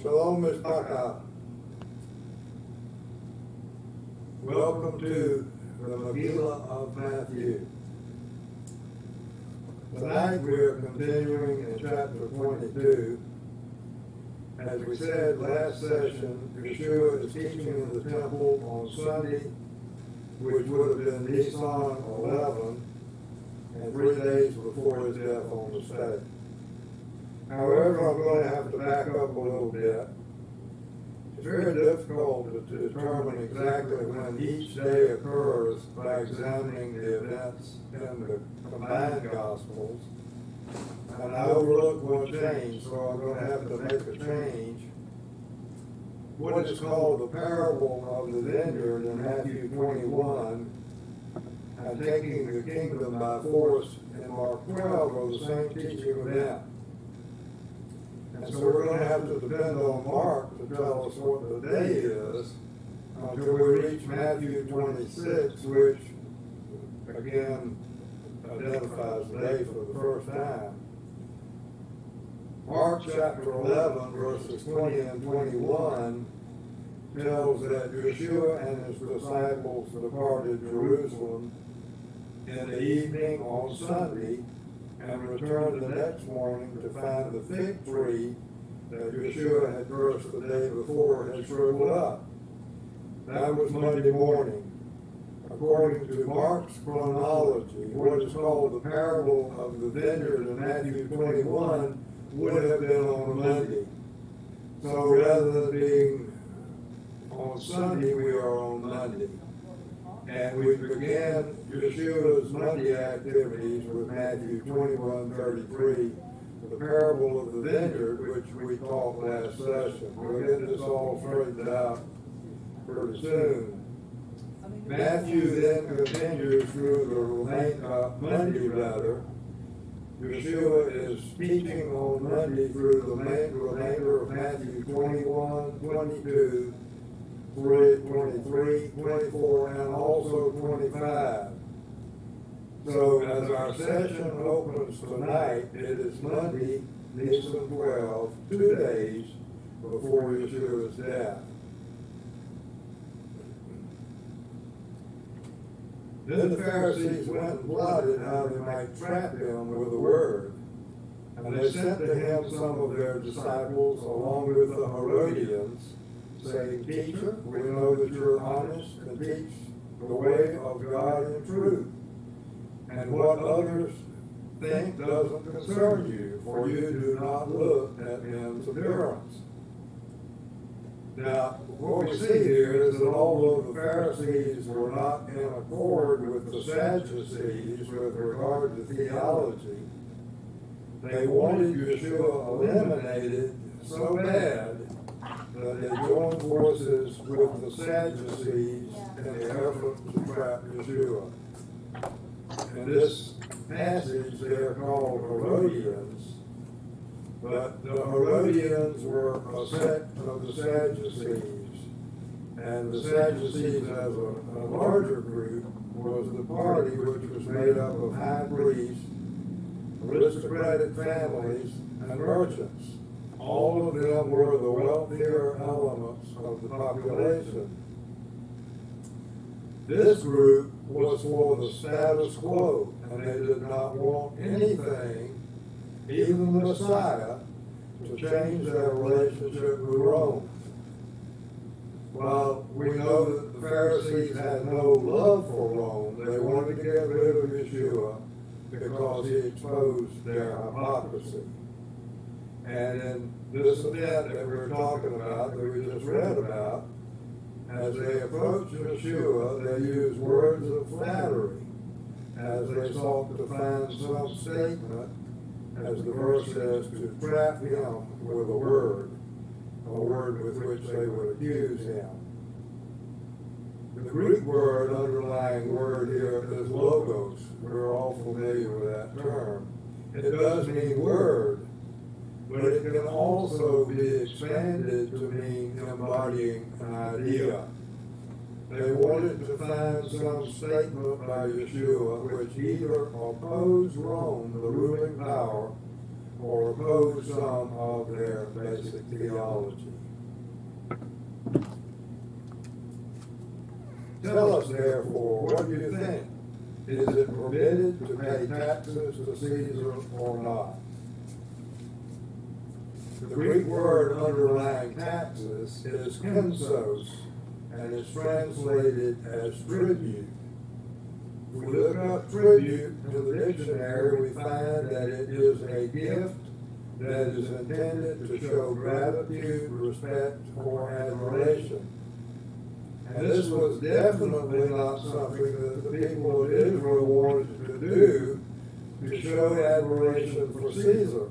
Shalom, Mishpacha. Welcome to the Megillah of Matthew. Tonight we are continuing in chapter 22. As we said last session, Yeshua is teaching in the temple on Sunday, which would have been Nisan 11, and 3 days before his death on the stake. However, I'm going to have to back up a little bit. It's very difficult to determine exactly when each day occurs by examining the events in the combined Gospels. And I overlooked one change, so I'm going to have to make a change. What is called the parable of the vineyard in Matthew 21 and taking the kingdom by force in Mark 12 are the same teaching event. And so we're going to have to depend on Mark to tell us what the day is until we reach Matthew 26, which again identifies the day for the first time. Mark chapter 11, verses 20 and 21 tells that Yeshua and his disciples departed Jerusalem in the evening on Sunday and returned the next morning to find the fig tree that Yeshua had cursed the day before had shriveled up. That was Monday morning. According to Mark's chronology, what is called the parable of the vineyard in Matthew 21 would have been on a Monday. So rather than being on Sunday, we are on Monday. And we began Yeshua's Monday activities with Matthew 21:33, the parable of the vineyard, which we taught last session. We'll get this all straightened out pretty soon. Matthew then continues through the Monday rather. Yeshua is teaching on Monday through the remainder of Matthew 21, 22, 23, 24, and also 25. So as our session opens tonight, it is Monday, Nisan 12, 2 days before Yeshua's death. Then the Pharisees went and plotted how they might trap him with a word. And they sent to him some of their disciples along with the Herodians, saying, "Teacher, we know that you're honest and teach the way of God in truth. And what others think doesn't concern you, for you do not look at men's appearance." Now, what we see here is that although the Pharisees were not in accord with the Sadducees with regard to theology, they wanted Yeshua eliminated so bad that they joined forces with the Sadducees in the effort to trap Yeshua. In this passage, they are called Herodians, but the Herodians were a sect of the Sadducees, and the Sadducees as a larger group was the party which was made up of high priests, aristocratic families, and merchants. All of them were the wealthier elements of the population. This group was for the status quo, and they did not want anything, even the Messiah, to change their relationship with Rome. While we know that the Pharisees had no love for Rome, they wanted to get rid of Yeshua because he exposed their hypocrisy. And in this event that we're talking about, that we just read about, as they approached Yeshua, they used words of flattery as they sought to find some statement, as the verse says, to trap him with a word with which they would accuse him. The Greek word, underlying word here, is logos. We're all familiar with that term. It does mean word, but it can also be expanded to mean embodying an idea. They wanted to find some statement by Yeshua which either opposed Rome, the ruling power, or oppose some of their basic theology. Tell us, therefore, what do you think? Is it permitted to pay taxes to Caesar or not? The Greek word underlying taxes is kensos, and is translated as tribute. If we look up tribute in the dictionary, we find that it is a gift that is intended to show gratitude, respect, or admiration. And this was definitely not something that the people of Israel wanted to do to show admiration for Caesar.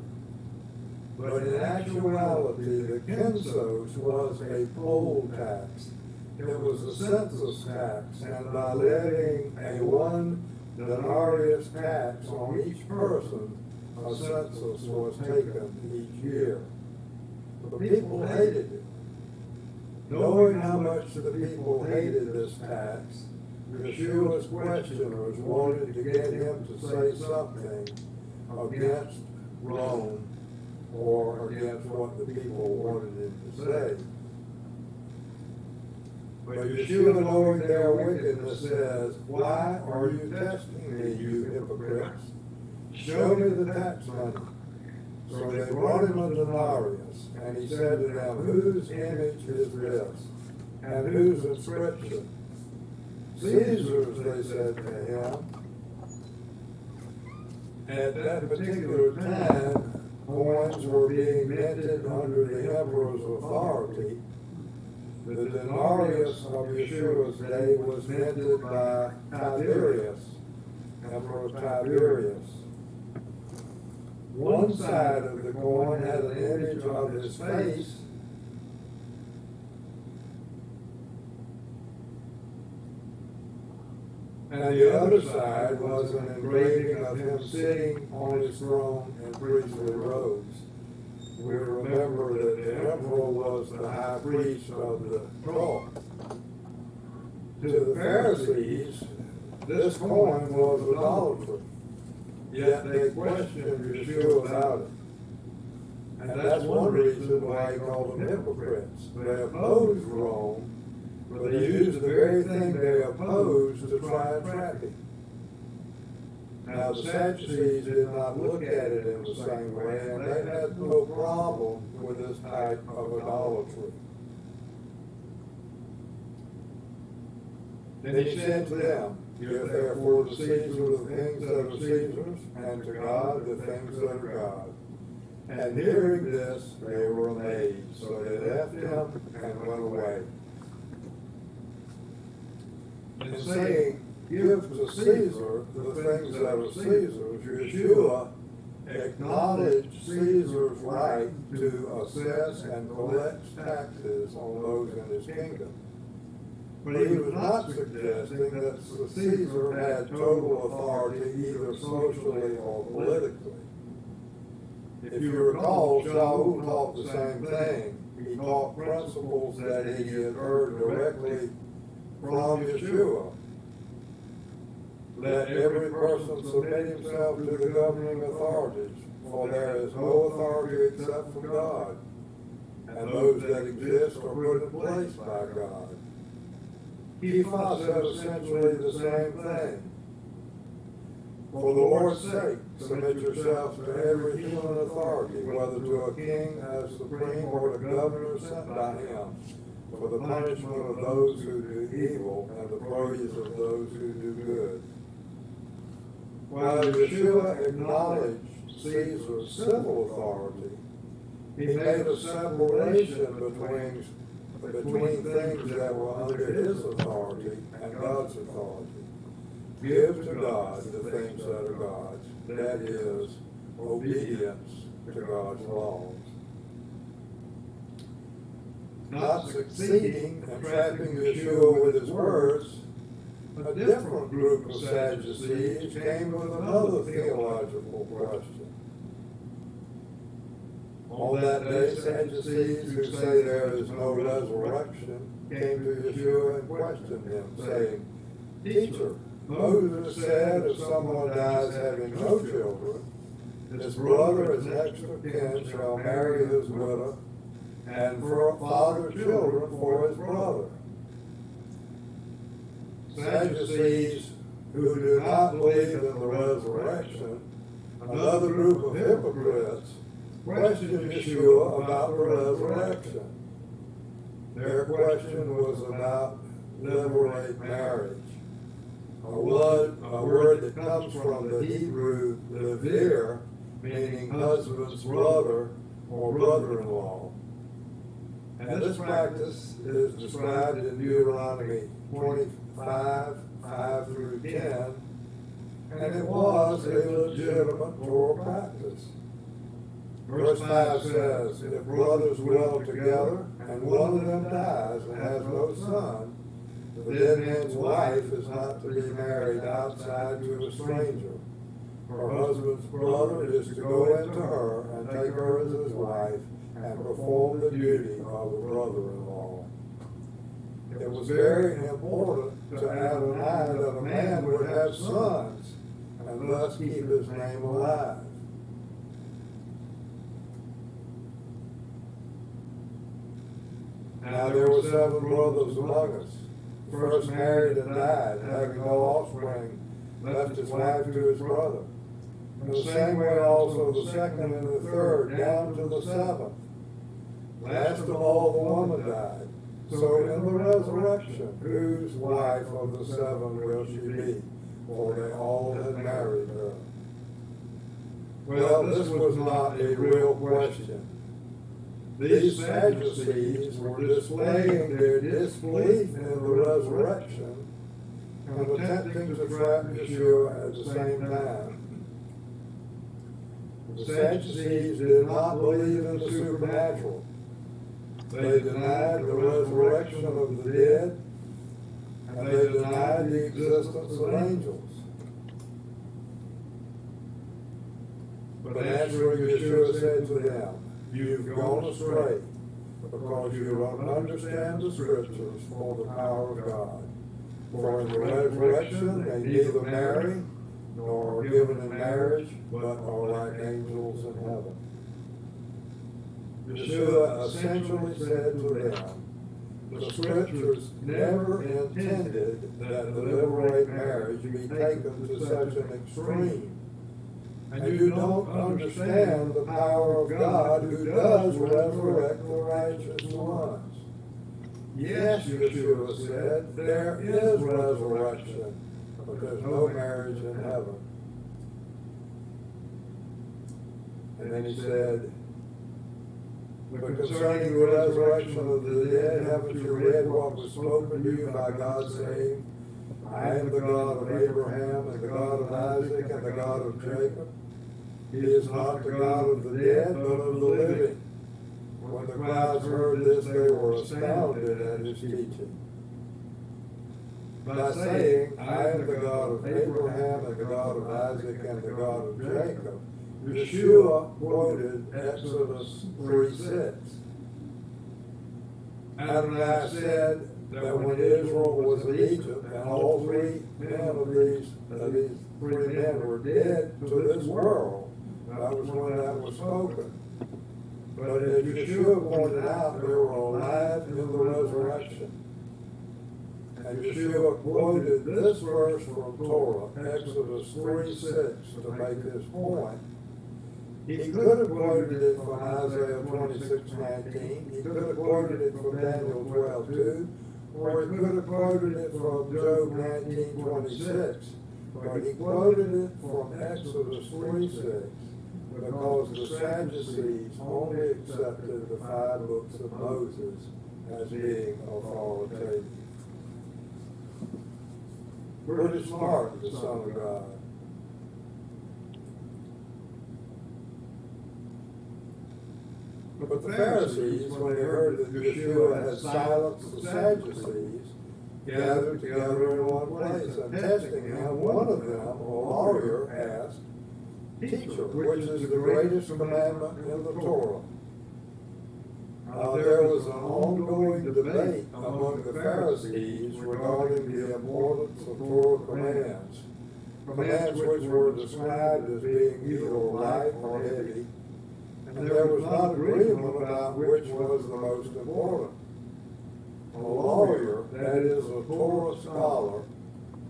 But in actuality, the kensos was a poll tax. It was a census tax, and by levying a 1 denarius tax on each person, a census was taken each year. The people hated it. Knowing how much the people hated this tax, Yeshua's questioners wanted to get him to say something against Rome or against what the people wanted him to say. But Yeshua, knowing their wickedness, says, "Why are you testing me, you hypocrites? Show me the tax money." So they brought him a denarius, and he said to them, "Whose image is this? And whose inscription?" "Caesar's," they said to him. At that particular time, coins were being minted under the emperor's authority. The denarius of Yeshua's day was minted by Tiberius, Emperor Tiberius. One side of the coin had an image of his face, and the other side was an engraving of him sitting on his throne in priestly robes. We remember that the emperor was the high priest of the Torah. To the Pharisees, this coin was idolatry, yet they questioned Yeshua about it. And that's one reason why he called them hypocrites. They opposed Rome, but they used the very thing they opposed to try and trap him. Now, the Sadducees did not look at it in the same way, and they had no problem with this type of idolatry. Then he said to them, "Give therefore to Caesar the things that are Caesar's, and to God the things that are God's." And hearing this, they were amazed. So they left him and went away. And saying, "Give to Caesar the things that are Caesar's," Yeshua acknowledged Caesar's right to assess and collect taxes on those in his kingdom. But he was not suggesting that Caesar had total authority either socially or politically. If you recall, Shalom taught the same thing. He taught principles that he had heard directly from Yeshua. Let every person submit himself to the governing authorities, for there is no authority except from God, and those that exist are put in place by God. Kephas said essentially the same thing. For the Lord's sake, submit yourselves to every human authority, whether to a king as supreme or to governors sent by him, for the punishment of those who do evil and the praise of those who do good. While Yeshua acknowledged Caesar's civil authority, he made a separation between things that were under his authority and God's authority. Give to God the things that are God's, that is, obedience to God's laws. Not succeeding and trapping Yeshua with his words, a different group of Sadducees came with another theological question. On that day, Sadducees who say there is no resurrection came to Yeshua and questioned him, saying, "Teacher, Moses said if someone dies having no children, his brother as next of kin shall marry his widow, and father children for his brother. Sadducees, who do not believe in the resurrection, another group of hypocrites, questioned Yeshua about the resurrection. Their question was about levirate marriage, a word that comes from the Hebrew levir, meaning husband's brother or brother-in-law. And this practice is described in Deuteronomy 25, 5 through 10, and it was a legitimate Torah practice. Verse 5 says, if brothers dwell together, and one of them dies and has no son, the dead man's wife is not to be married outside to a stranger. Her husband's brother is to go into her and take her as his wife and perform the duty of the brother-in-law. It was very important to Adonai that a man would have sons and thus keep his name alive. Now there were 7 brothers among us. The first married and died, having no offspring, left his wife to his brother. In the same way also the second and the third, down to the 7th. Last of all the woman died. So in the resurrection, whose wife of the 7 will she be? For they all had married her. Well, this was not a real question. These Sadducees were displaying their disbelief in the resurrection and attempting to trap Yeshua at the same time. The Sadducees did not believe in the supernatural. They denied the resurrection of the dead, and they denied the existence of angels. But answering, Yeshua said to them, you've gone astray, because you don't understand the Scriptures or the power of God. For in the resurrection they neither marry, nor are given in marriage, but are like angels in heaven. Yeshua essentially said to them, the Scriptures never intended that the levirate marriage be taken to such an extreme. And you don't understand the power of God who does resurrect the righteous ones. Yes, Yeshua said, there is resurrection, but there's no marriage in heaven. And then he said, but concerning the resurrection of the dead, haven't you read what was spoken to you by God, saying, I am the God of Abraham, and the God of Isaac, and the God of Jacob? He is not the God of the dead, but of the living. When the crowds heard this, they were astounded at his teaching. By saying, I am the God of Abraham, and the God of Isaac, and the God of Jacob, Yeshua quoted Exodus 3:6. Adonai said that when Israel was in Egypt, and all 3 men of these 3 men were dead to this world, that was when that was spoken. But as Yeshua pointed out, they were alive in the resurrection. And Yeshua quoted this verse from Torah, Exodus 3:6, to make his point. He could have quoted it from Isaiah 26:19. He could have quoted it from Daniel 12:2, or he could have quoted it from Job 19:26. But he quoted it from Exodus 3:6 because the Sadducees only accepted the 5 books of Moses as being authoritative. Pretty smart, the Son of God. But the Pharisees, when they heard that Yeshua had silenced the Sadducees, gathered together in one place, and testing him, one of them, a lawyer, asked, Teacher, which is the greatest commandment in the Torah? Now there was an ongoing debate among the Pharisees regarding the importance of Torah commands. commands which were described as being either light or heavy, and there was not agreement about which was the most important. A lawyer, that is a Torah scholar,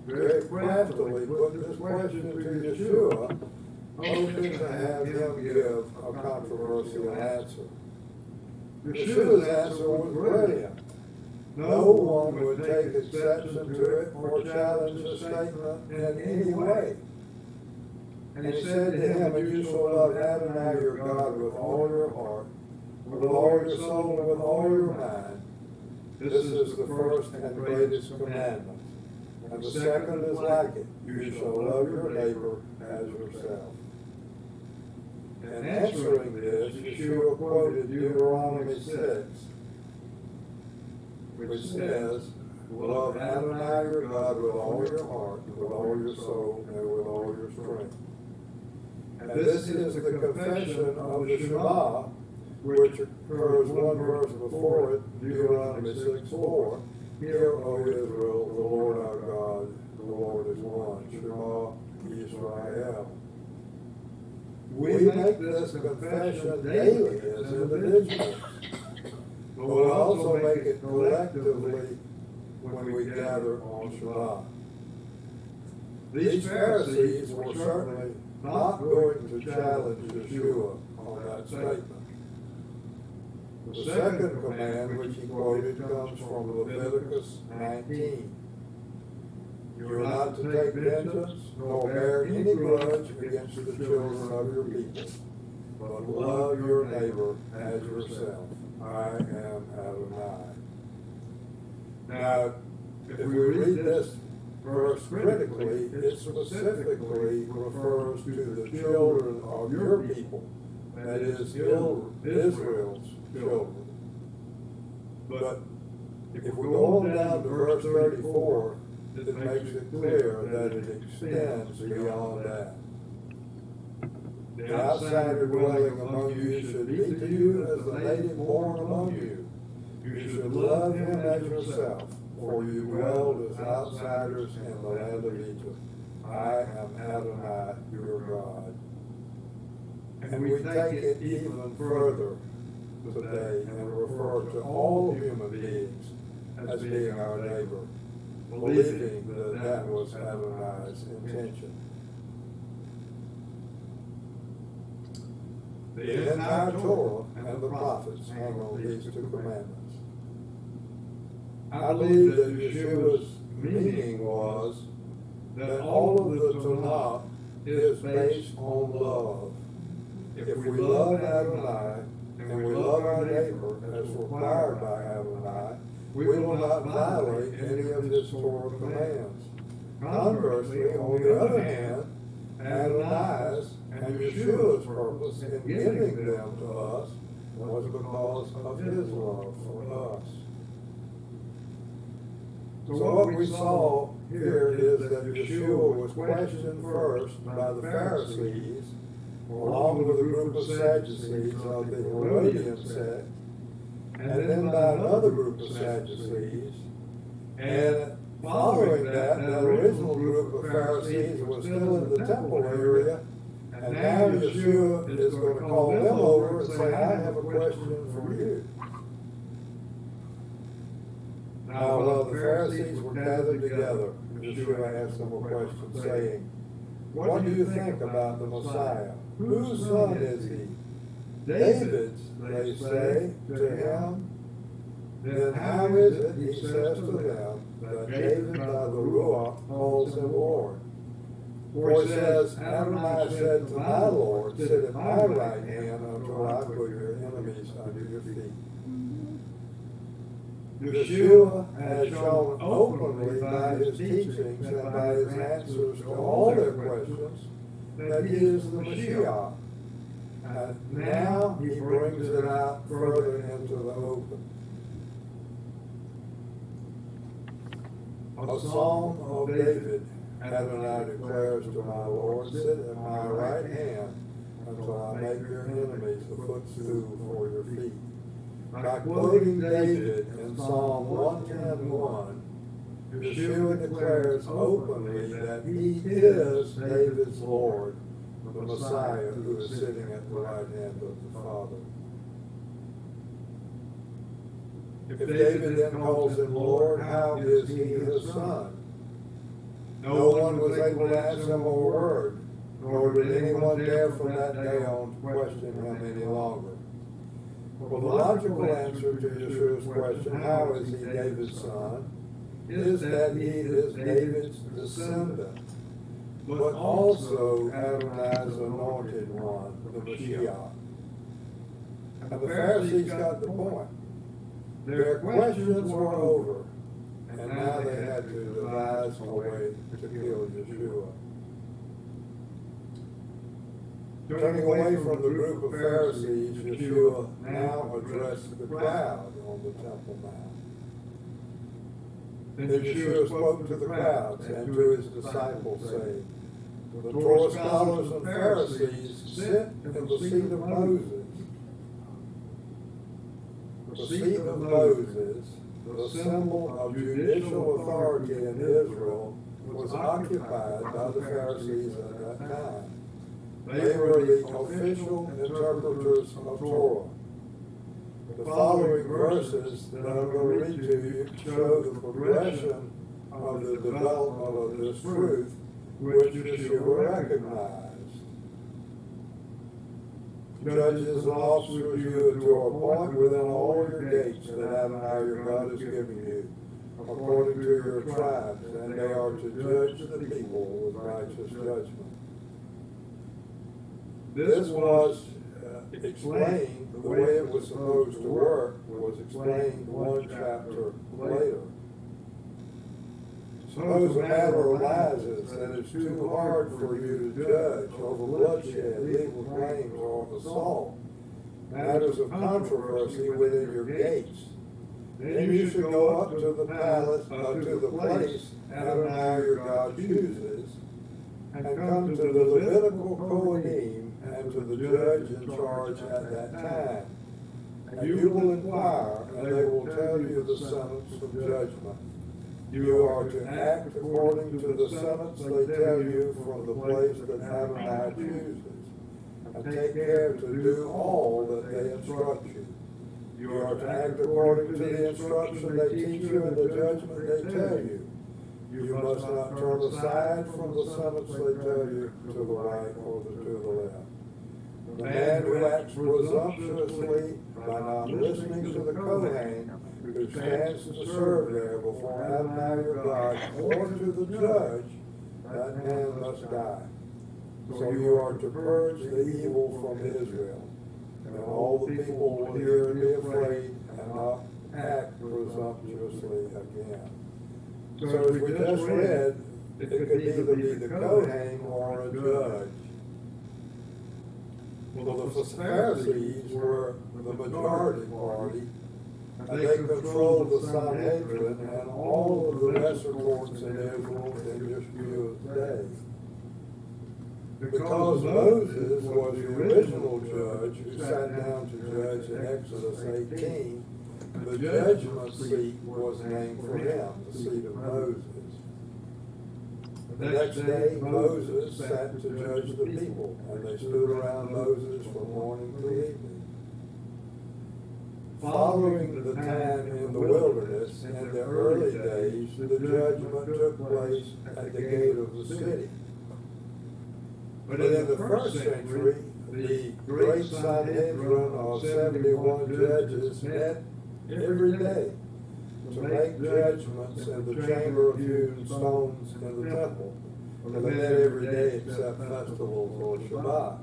very craftily put this question to Yeshua, hoping to have him give a controversial answer. Yeshua's answer was brilliant. No one would take exception to it or challenge the statement in any way. And he said to him, "And you shall love Adonai your God with all your heart, with all your soul, and with all your mind. This is the first and greatest commandment. And the second is like it. You shall love your neighbor as yourself." In answering this, Yeshua quoted Deuteronomy 6, which says, "Love Adonai your God with all your heart, with all your soul, and with all your strength." And this is the confession of the Shema, which occurs one verse before it, Deuteronomy 6:4. "Hear, O Israel, the Lord our God, the Lord is one. Shema Yisrael." We make this confession daily as individuals, but we also make it collectively when we gather on Shabbat. These Pharisees were certainly not going to challenge Yeshua on that statement. The second command which he quoted comes from Leviticus 19. "You are not to take vengeance, nor bear any grudge against the children of your people, but love your neighbor as yourself. I am Adonai." Now, if we read this verse critically, it specifically refers to the children of your people, that is, Israel's children. But if we go on down to verse 34, it makes it clear that it extends beyond that. "The outsider dwelling among you should be to you as the native born among you. You should love him as yourself, for you dwelled as outsiders in the land of Egypt. I am Adonai, your God." And we take it even further today and refer to all human beings as being our neighbor, believing that that was Adonai's intention. The entire Torah and the prophets hang on these two commandments. I believe that Yeshua's meaning was that all of the Tanakh is based on love. If we love Adonai and we love our neighbor as required by Adonai, we will not violate any of his Torah commands. Conversely, on the other hand, Adonai's and Yeshua's purpose in giving them to us was because of his love for us. So what we saw here is that Yeshua was questioned first by the Pharisees, along with a group of Sadducees of the Herodian sect, and then by another group of Sadducees. And following that, the original group of Pharisees was still in the temple area, and now Yeshua is going to call them over and say, "I have a question for you." Now, while the Pharisees were gathered together, Yeshua asked them a question, saying, "What do you think about the Messiah? Whose son is he?" "David's," they say to him. "Then how is it," he says to them, "that David by the Ruach calls him Lord? For he says, Adonai said to my Lord, sit at my right hand until I put your enemies under your feet." Yeshua has shown openly by his teachings and by his answers to all their questions that he is the Mashiach. And now he brings it out further into the open. A Psalm of David, Adonai declares to my Lord, "Sit at my right hand until I make your enemies a footstool for your feet." By quoting David in Psalm 110:1, Yeshua declares openly that he is David's Lord, the Messiah who is sitting at the right hand of the Father. If David then calls him Lord, how is he his son? No one was able to answer him a word, nor did anyone dare from that day on question him any longer. Well, the logical answer to Yeshua's question, how is he David's son, is that he is David's descendant, but also Adonai's anointed one, the Messiah. And the Pharisees got the point. Their questions were over, and now they had to devise a way to kill Yeshua. Turning away from the group of Pharisees, Yeshua now addressed the crowd on the Temple Mount. Then Yeshua spoke to the crowds and to his disciples, saying, "The Torah scholars and Pharisees sit in the seat of Moses. The seat of Moses, the symbol of judicial authority in Israel, was occupied by the Pharisees at that time. They were the official interpreters of Torah. The following verses that I'm going to read to you show the progression of the development of this truth, which Yeshua recognized. Judges and officers you are to appoint within all your gates that Adonai your God has given you, according to your tribes, and they are to judge the people with righteous judgment." This was explained, the way it was supposed to work was explained one chapter later. Suppose a matter arises that it's too hard for you to judge over bloodshed, legal claims, or assault, matters of controversy within your gates. Then you should go up to the palace, to the place Adonai your God chooses, and come to the Levitical Kohanim and to the judge in charge at that time. And you will inquire, and they will tell you the sentence of judgment. You are to act according to the sentence they tell you from the place that Adonai chooses, and take care to do all that they instruct you. You are to act according to the instruction they teach you and the judgment they tell you. You must not turn aside from the sentence they tell you to the right or to the left. The man who acts presumptuously by not listening to the Kohen, who stands to serve there before Adonai your God, or to the judge, that man must die. So you are to purge the evil from Israel. And all the people will hear and be afraid, and not act presumptuously again. So as we just read, it could either be the Kohen or a judge. Well, the Pharisees were the majority party, and they controlled the Sanhedrin and all of the lesser courts in Israel in Yeshua's day. Because Moses was the original judge who sat down to judge in Exodus 18, the judgment seat was named for him, the seat of Moses. The next day, Moses sat to judge the people, and they stood around Moses from morning to evening. Following the time in the wilderness, in the early days, the judgment took place at the gate of the city. But in the first century, the great Sanhedrin of 71 judges met every day to make judgments in the chamber of hewn stones in the temple. And they met every day except festivals or Shabbat.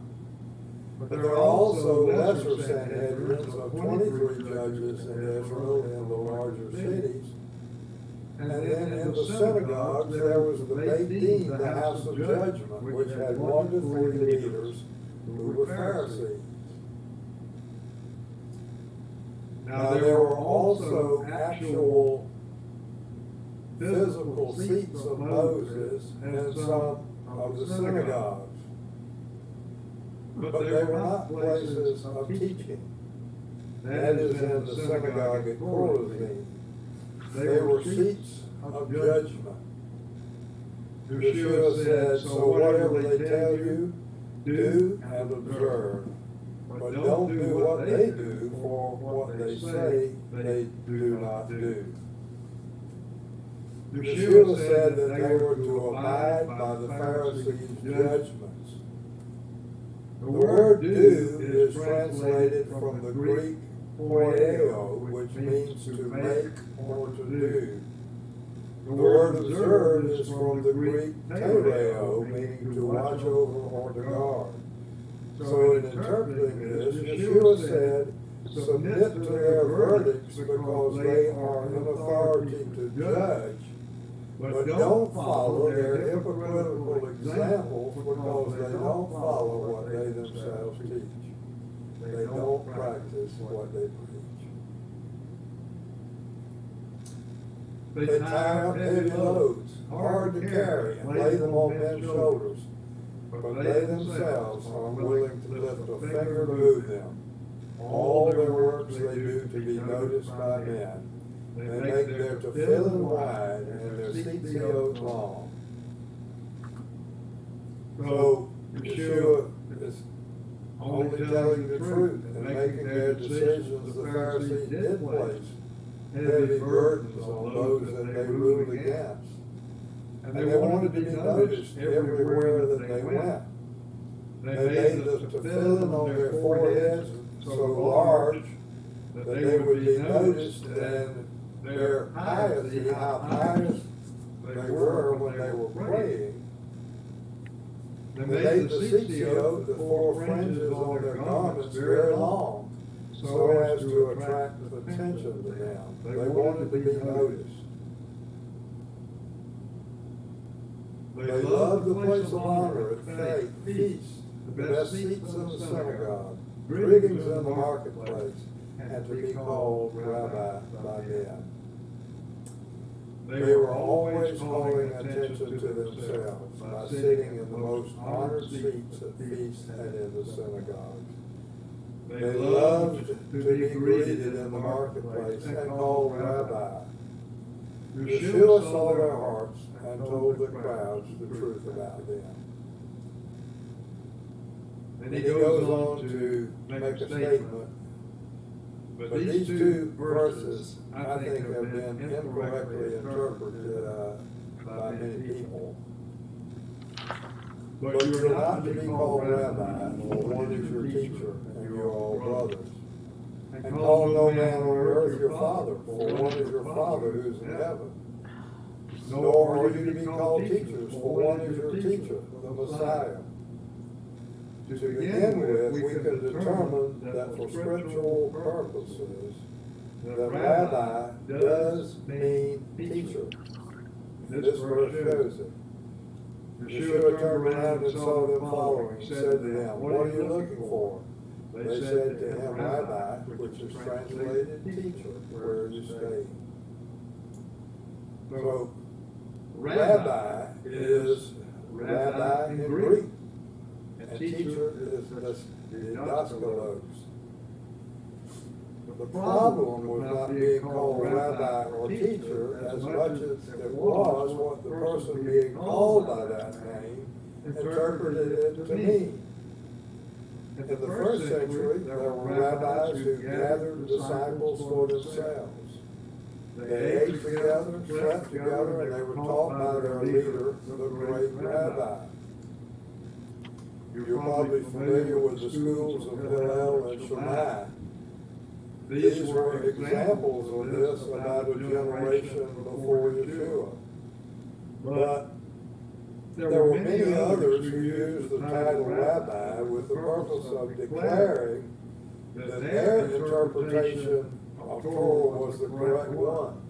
But there are also lesser Sanhedrins of 23 judges in Israel in the larger cities. And then in the synagogues there was the Beit, the house of judgment, which had 1 to 3 leaders who were Pharisees. Now there were also actual physical seats of Moses in some of the synagogues, but they were not places of teaching. That is in the synagogue at Chorazin. They were seats of judgment. Yeshua said, so whatever they tell you, do and observe. But don't do what they do, for what they say they do not do. Yeshua said that they were to abide by the Pharisees' judgments. The word do is translated from the Greek poieo, which means to make or to do. The word observe is from the Greek tereo, meaning to watch over or to guard. So in interpreting this, Yeshua said, submit to their verdicts because they are in authority to judge, but don't follow their hypocritical examples because they don't follow what they themselves teach. They don't practice what they preach. They tie up heavy loads, hard to carry, and lay them on men's shoulders, but they themselves are unwilling to lift a finger to move them. All their works they do to be noticed by men. They make their tefillin wide and their tzitzit long. So Yeshua is only telling the truth and making their decisions. The Pharisees did place heavy burdens on those that they ruled against. And they wanted to be noticed everywhere that they went. They made the tefillin on their foreheads so large that they would be noticed, and their piety, how pious they were when they were praying. They made the tzitzit, the four fringes on their garments, very long, so as to attract attention to them. They wanted to be noticed. They loved the place of honor at feasts, the best seats in the synagogue, greetings in the marketplace, and to be called rabbi by men. They were always calling attention to themselves by sitting in the most honored seats at feasts and in the synagogues. They loved to be greeted in the marketplace and called rabbi. Yeshua saw their hearts and told the crowds the truth about them. And he goes on to make a statement. But these two verses, I think, have been incorrectly interpreted by many people. But you're not to be called rabbi, for one is your teacher, and you're all brothers. And call no man on earth your father, for one is your Father who is in heaven. Nor are you to be called teachers, for one is your teacher, the Messiah. To begin with, we can determine that for scriptural purposes, the rabbi does mean teacher. This verse shows it. Yeshua turned around and saw them following, and said to them, what are you looking for? They said to him, Rabbi, which is translated teacher, where are you staying? So, rabbi is rabbi in Greek. And teacher is didaskalos. The problem was not being called rabbi or teacher as much as it was what the person being called by that name interpreted it to mean. In the first century, there were rabbis who gathered disciples for themselves. They ate together, slept together, and they were taught by their leader, the great rabbi. You're probably familiar with the schools of Hillel and Shammai. These were examples of this about a generation before Yeshua. But there were many others who used the title rabbi with the purpose of declaring that their interpretation of Torah was the correct one.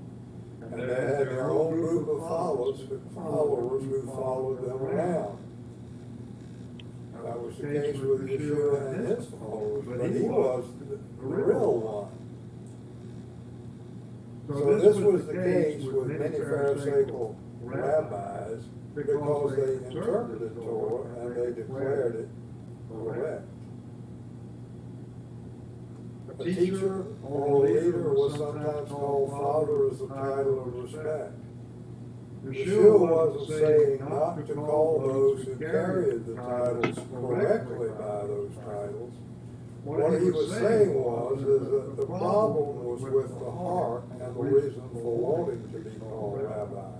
And they had their own group of followers who followed them around. That was the case with Yeshua and his followers, but he was the real one. So this was the case with many Pharisaical rabbis because they interpreted Torah and they declared it correct. A teacher or a leader was sometimes called father as a title of respect. Yeshua wasn't saying not to call those who carried the titles correctly by those titles. What he was saying was that the problem was with the heart and the reason for wanting to be called rabbi.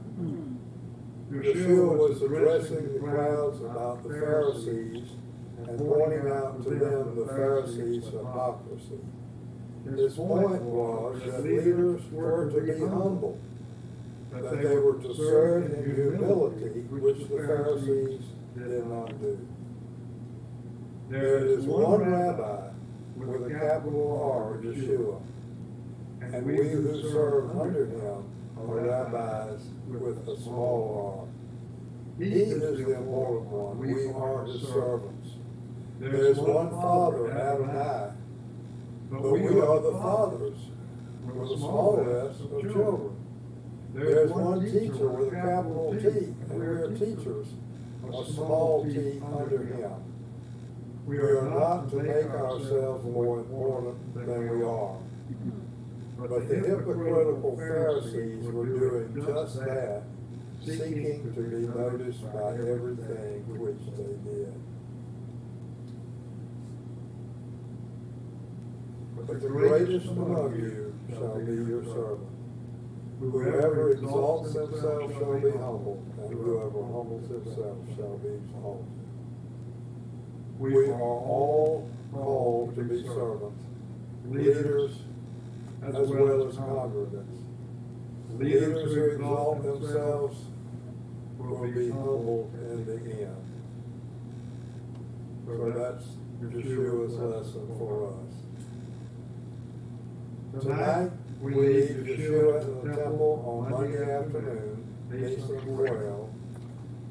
Yeshua was addressing the crowds about the Pharisees and pointing out to them the Pharisees' hypocrisy. His point was that leaders were to be humble, that they were to serve in humility, which the Pharisees did not do. There is one rabbi with a capital R, Yeshua, and we who serve under him are rabbis with a small r. He is the important one. We are his servants. There is one Father, Adonai, but we are the fathers, with a small s, of children. There is one teacher with a capital T, and we are teachers, a small t under him. We are not to make ourselves more important than we are. But the hypocritical Pharisees were doing just that, seeking to be noticed by everything which they did. But the greatest among you shall be your servant. Whoever exalts himself shall be humbled, and whoever humbles himself shall be exalted. We are all called to be servants, leaders as well as congregants. Leaders who exalt themselves will be humbled in the end. So that's Yeshua's lesson for us. Tonight, we leave Yeshua in the temple on Monday afternoon, Nisan 12,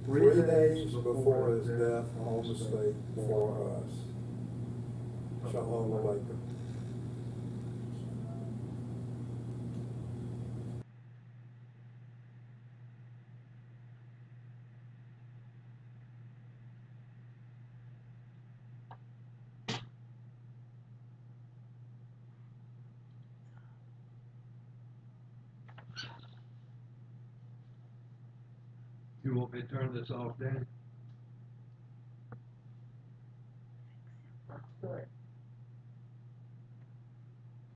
3 days before his death on the stake for us. Shalom Aleichem. You want me to turn this off, Dan?